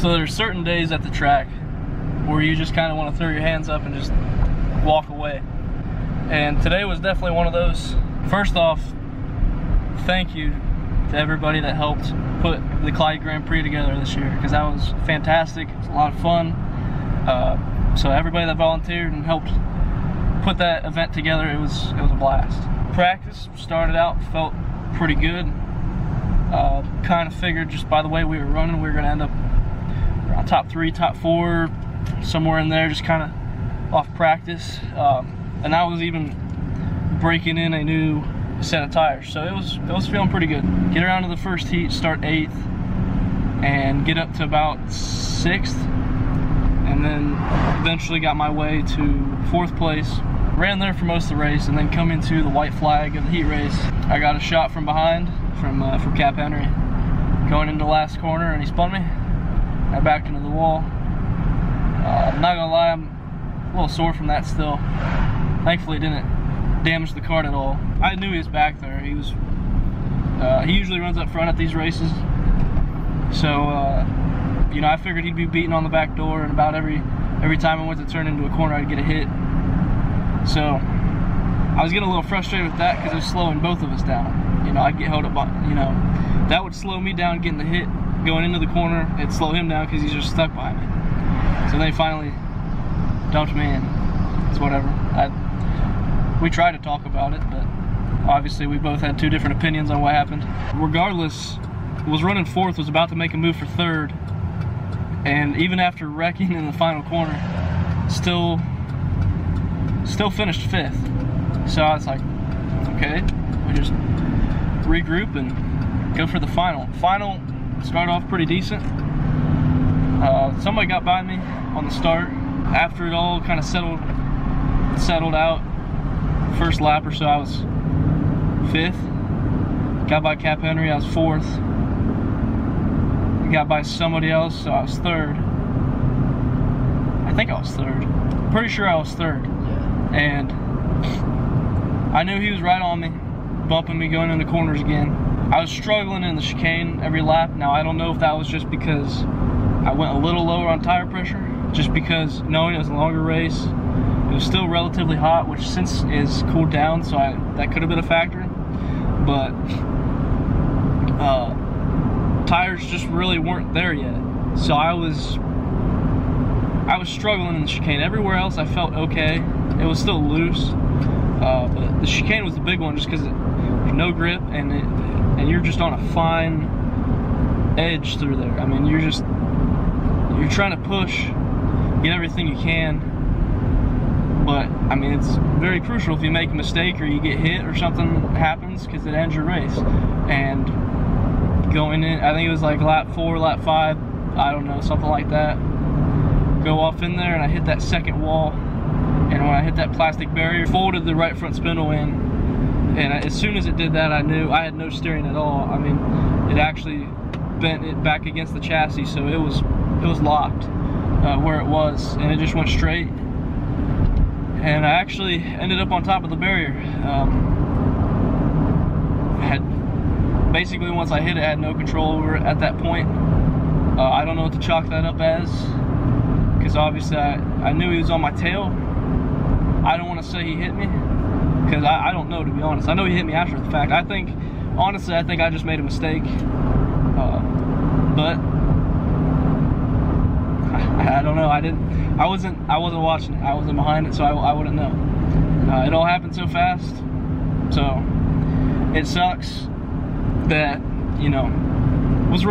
So there's certain days at the track where you just kind of want to throw your hands up and just walk away. And today was definitely one of those. First off, thank you to everybody that helped put the Clyde Grand Prix together this year, because that was fantastic. It was a lot of fun. So everybody that volunteered and helped put that event together, it was a blast. Practice started out, felt pretty good. Kind of figured just by the way we were running, we were gonna end up around top 3, top 4, somewhere in there, just kind of off practice. And I was even breaking in a new set of tires, so it was feeling pretty good. Get around to the first heat, start 8th, and get up to about 6th, and then eventually got my way to 4th place. Ran there for most of the race, and then come into the white flag of the heat race. I got a shot from behind from Cap Henry going into the last corner, and he spun me. I backed into the wall. I'm not gonna lie, I'm a little sore from that still. Thankfully it didn't damage the kart at all. I knew he was back there. He usually runs up front at these races. So, you know, I figured he'd be beating on the back door, and about every time I went to turn into a corner, I'd get a hit. So, I was getting a little frustrated with that because it was slowing both of us down. You know, I'd get held up on, you know, that would slow me down getting the hit going into the corner. It'd slow him down because he's just stuck behind me. So they finally dumped me, and it's whatever. We tried to talk about it, but obviously we both had 2 different opinions on what happened. Regardless, was running 4th, was about to make a move for 3rd, and even after wrecking in the final corner, still finished 5th. So I was like, okay, we just regroup and go for the final. Final started off pretty decent. Somebody got by me on the start. After it all kind of settled out, first lap or so, I was 5th. Got by Cap Henry, I was 4th. Got by somebody else, so I was 3rd. I think I was 3rd. Pretty sure I was 3rd. Yeah. And I knew he was right on me, bumping me going into corners again. I was struggling in the chicane every lap. Now, I don't know if that was just because I went a little lower on tire pressure, just because knowing it was a longer race. It was still relatively hot, which since is cooled down, so that could have been a factor. But tires just really weren't there yet. So I was struggling in the chicane. Everywhere else I felt okay. It was still loose, but the chicane was the big one, just because there's no grip, and you're just on a fine edge through there. I mean, you're trying to push, get everything you can. But, I mean, it's very crucial if you make a mistake or you get hit or something happens, because it ends your race. And going in, I think it was like lap 4, lap 5, I don't know, something like that. Go off in there, and I hit that second wall. And when I hit that plastic barrier, folded the right front spindle in. And as soon as it did that, I knew I had no steering at all. I mean, it actually bent it back against the chassis, so it was locked where it was, and it just went straight. And I actually ended up on top of the barrier. Basically, once I hit it, I had no control over it at that point. I don't know what to chalk that up as, because obviously I knew he was on my tail. I don't want to say he hit me, because I don't know, to be honest. I know he hit me after the fact. Honestly, I think I just made a mistake. But I don't know. I wasn't watching it. I wasn't behind it, so I wouldn't know. It all happened so fast. So it sucks that, you know, was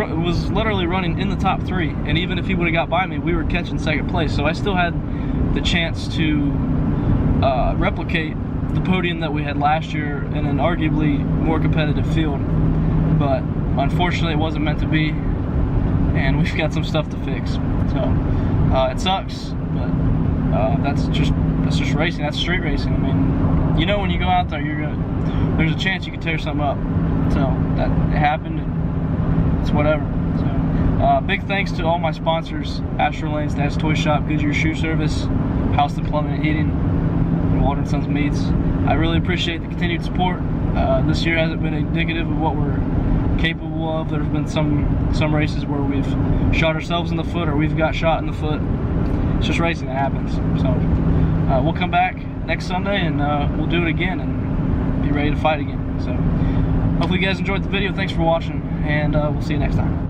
literally running in the top 3, and even if he would have got by me, we were catching 2nd place. So I still had the chance to replicate the podium that we had last year in an arguably more competitive field. But unfortunately, it wasn't meant to be, and we've got some stuff to fix. So it sucks, but that's just racing. That's street racing. I mean, you know, when you go out there, there's a chance you could tear something up. So that it happened, and it's whatever. So big thanks to all my sponsors: Astro Lanes, Dad's Toy Shop, Goodyear Shoe Service, House Plumbing and Heating, and Walter & Sons Meats. I really appreciate the continued support. This year hasn't been indicative of what we're capable of. There's been some races where we've shot ourselves in the foot or we've got shot in the foot. It's just racing, that happens. So we'll come back next Sunday and we'll do it again and be ready to fight again. So hopefully you guys enjoyed the video. Thanks for watching, and we'll see you next time.